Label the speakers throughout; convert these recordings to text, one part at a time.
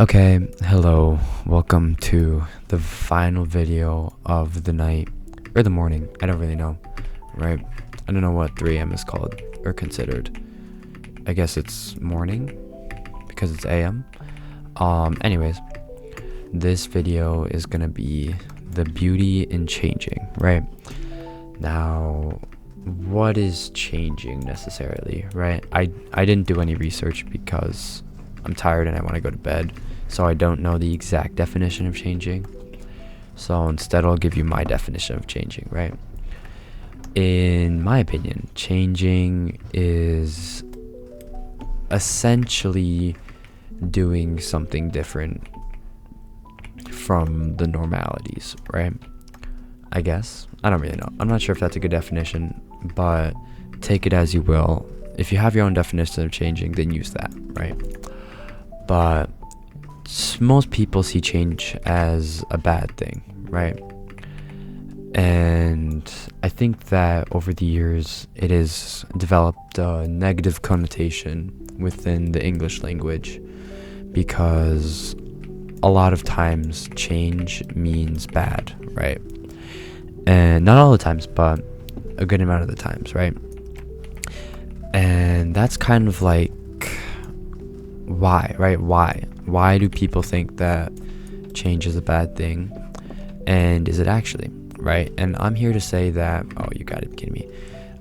Speaker 1: Okay, hello. Welcome to the final video of the night or the morning. I don't really know, right? I don't know what 3 a.m. is called or considered. I guess it's morning because it's a.m. Anyways, this video is gonna be the beauty in changing, right? Now, what is changing necessarily, right? I didn't do any research because I'm tired and I want to go to bed, so I don't know the exact definition of changing. So instead, I'll give you my definition of changing, right? In my opinion, changing is essentially doing something different from the normalities, right? I guess. I don't really know. I'm not sure if that's a good definition, but take it as you will. If you have your own definition of changing, then use that, right? But most people see change as a bad thing, right? And I think that over the years, it has developed a negative connotation within the English language because a lot of times change means bad, right? And not all the times, but a good amount of the times, right? And that's kind of like why, right? Why do people think that change is a bad thing? And is it actually, right? And I'm here to say that, oh, you gotta be kidding me.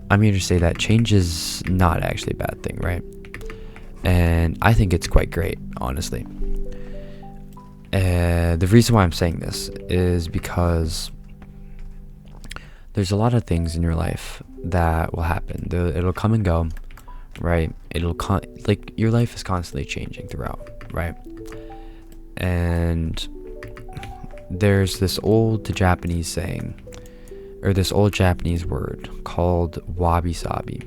Speaker 1: I'm here to say that change is not actually a bad thing, right? And I think it's quite great, honestly. The reason why I'm saying this is because there's a lot of things in your life that will happen. It'll come and go, right? Like your life is constantly changing throughout, right? And there's this old Japanese saying, or this old Japanese word called wabi-sabi.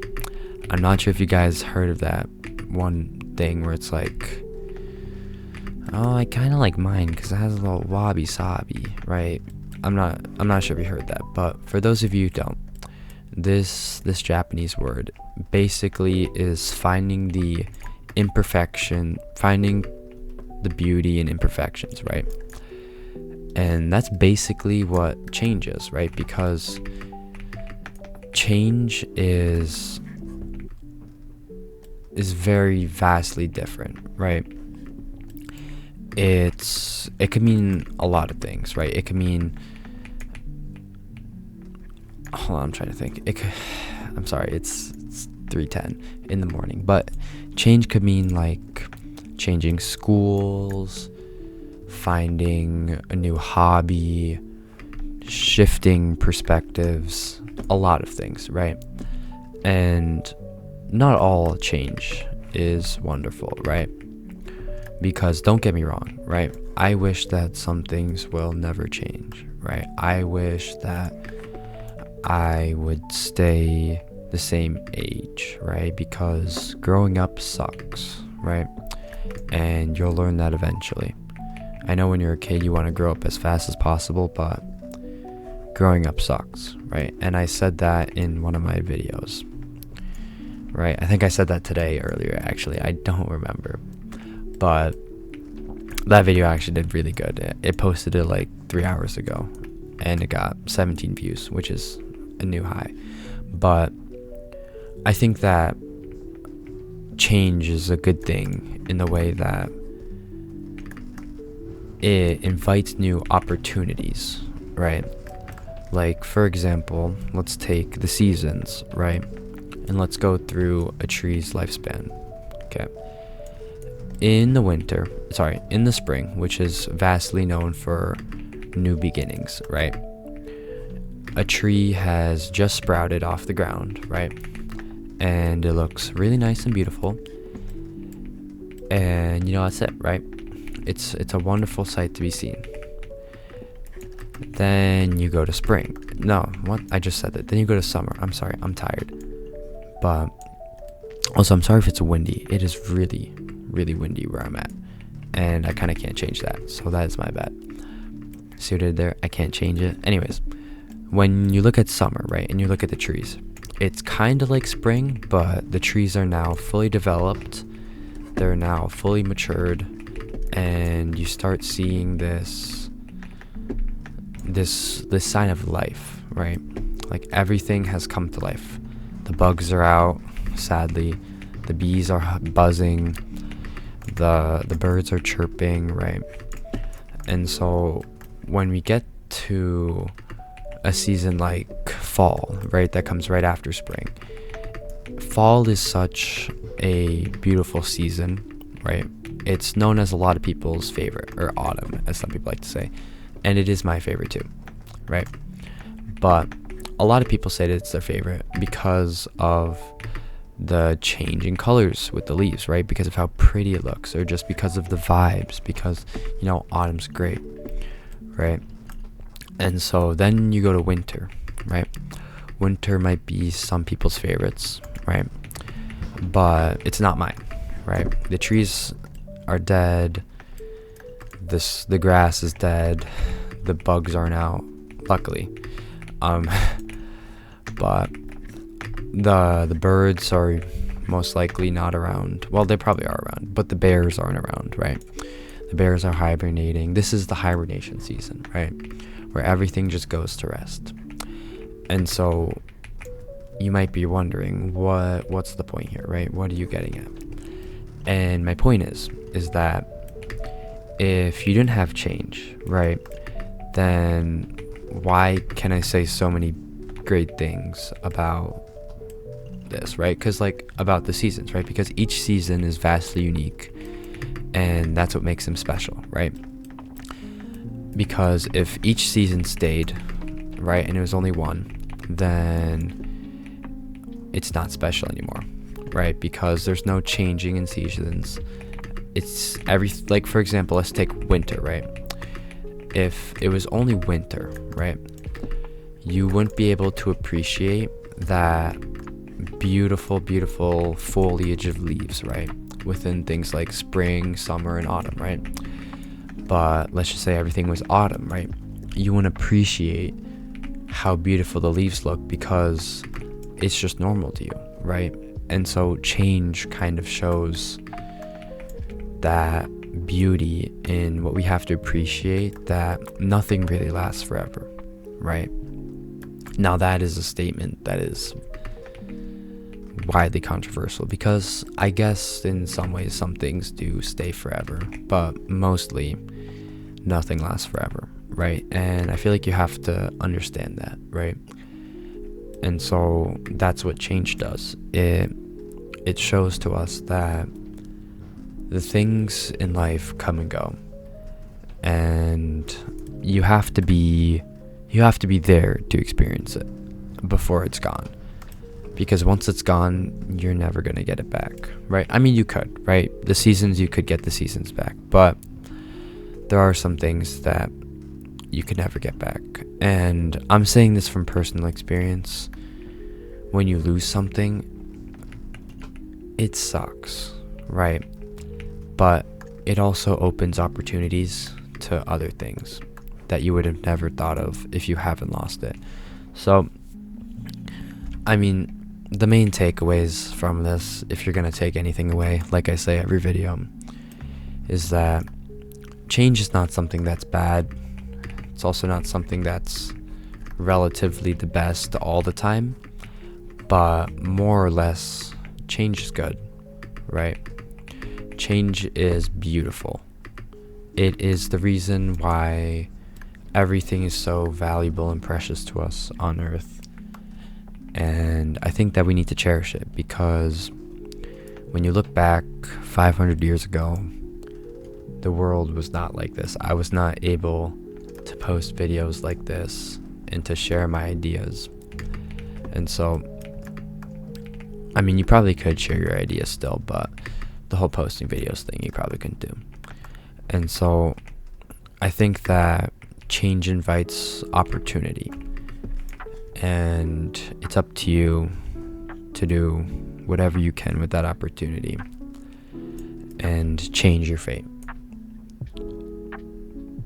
Speaker 1: I'm not sure if you guys heard of that one thing where it's like, oh, I kind of like mine because it has a little wabi-sabi, right? I'm not sure if you heard that, but for those of you who don't, this Japanese word basically is finding the beauty in imperfections, right? And that's basically what change is, right? Because change is very vastly different, right? It could mean a lot of things, right? It could mean, hold on, I'm trying to think. I'm sorry, it's 3:10 in the morning, but change could mean like changing schools, finding a new hobby, shifting perspectives, a lot of things, right? And not all change is wonderful, right? Because don't get me wrong, right? I wish that some things will never change, right? I wish that I would stay the same age, right? Because growing up sucks, right? And you'll learn that eventually. I know when you're a kid, you want to grow up as fast as possible, but growing up sucks, right? And I said that in one of my videos, right? I think I said that today earlier, actually. I don't remember. But that video actually did really good. It posted it like 3 hours ago, and it got 17 views, which is a new high. But I think that change is a good thing in the way that it invites new opportunities, right? Like, for example, let's take the seasons, right? And let's go through a tree's lifespan, okay? In the spring, which is vastly known for new beginnings, right? A tree has just sprouted off the ground, right? And it looks really nice and beautiful. And that's it, right? It's a wonderful sight to be seen. Then you go to spring. No, what? I just said that. Then you go to summer. I'm sorry, I'm tired. But also, I'm sorry if it's windy. It is really, really windy where I'm at, and I kind of can't change that, so that is my bad. See what I did there? I can't change it. Anyways, when you look at summer, right, and you look at the trees, it's kind of like spring, but the trees are now fully developed. They're now fully matured, and you start seeing this sign of life, right? Like everything has come to life. The bugs are out, sadly. The bees are buzzing. The birds are chirping, right? And so when we get to a season like fall, right, that comes right after spring, fall is such a beautiful season, right? It's known as a lot of people's favorite, or autumn, as some people like to say, and it is my favorite too, right? But a lot of people say that it's their favorite because of the change in colors with the leaves, right? Because of how pretty it looks, or just because of the vibes, because, you know, autumn's great, right? And so then you go to winter, right? Winter might be some people's favorites, right? But it's not mine, right? The trees are dead. The grass is dead. The bugs aren't out, luckily. But the birds are most likely not around. Well, they probably are around, but the bears aren't around, right? The bears are hibernating. This is the hibernation season, right? Where everything just goes to rest. And so you might be wondering, what's the point here, right? What are you getting at? And my point is that if you didn't have change, right, then why can I say so many great things about this, right? Because, like, about the seasons, right? Because each season is vastly unique, and that's what makes them special, right? Because if each season stayed, right, and it was only one, then it's not special anymore, right? Because there's no changing in seasons. It's like, for example, let's take winter, right? If it was only winter, right, you wouldn't be able to appreciate that beautiful foliage of leaves, right, within things like spring, summer, and autumn, right? But let's just say everything was autumn, right? You wouldn't appreciate how beautiful the leaves look because it's just normal to you, right? And so change kind of shows that beauty in what we have to appreciate, that nothing really lasts forever, right? Now, that is a statement that is widely controversial because I guess in some ways some things do stay forever, but mostly nothing lasts forever, right? And I feel like you have to understand that, right? And so that's what change does. It shows to us that the things in life come and go, and you have to be there to experience it before it's gone. Because once it's gone, you're never going to get it back, right? I mean, you could, right? The seasons, you could get the seasons back, but there are some things that you could never get back. And I'm saying this from personal experience. When you lose something, it sucks, right? But it also opens opportunities to other things that you would have never thought of if you haven't lost it. So, I mean, the main takeaways from this, if you're going to take anything away, like I say every video, is that change is not something that's bad. It's also not something that's relatively the best all the time, but more or less, change is good, right? Change is beautiful. It is the reason why everything is so valuable and precious to us on Earth. And I think that we need to cherish it, because when you look back 500 years ago, the world was not like this. I was not able to post videos like this and to share my ideas. And so, I mean, you probably could share your ideas still, but the whole posting videos thing you probably couldn't do. And so I think that change invites opportunity, and it's up to you to do whatever you can with that opportunity and change your fate,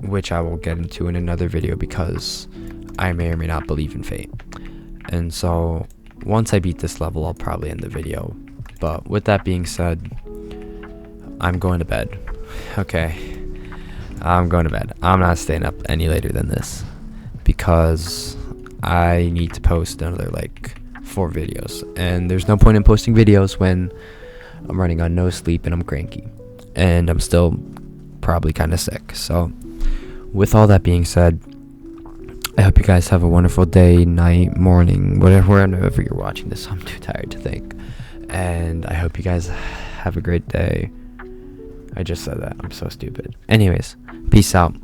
Speaker 1: which I will get into in another video because I may or may not believe in fate. And so once I beat this level, I'll probably end the video. But with that being said, I'm going to bed. Okay. I'm going to bed. I'm not staying up any later than this because I need to post another like 4 videos, and there's no point in posting videos when I'm running on no sleep and I'm cranky and I'm still probably kind of sick. So with all that being said, I hope you guys have a wonderful day, night, morning, wherever you're watching this. I'm too tired to think. And I hope you guys have a great day. I just said that. I'm so stupid. Anyways, peace out.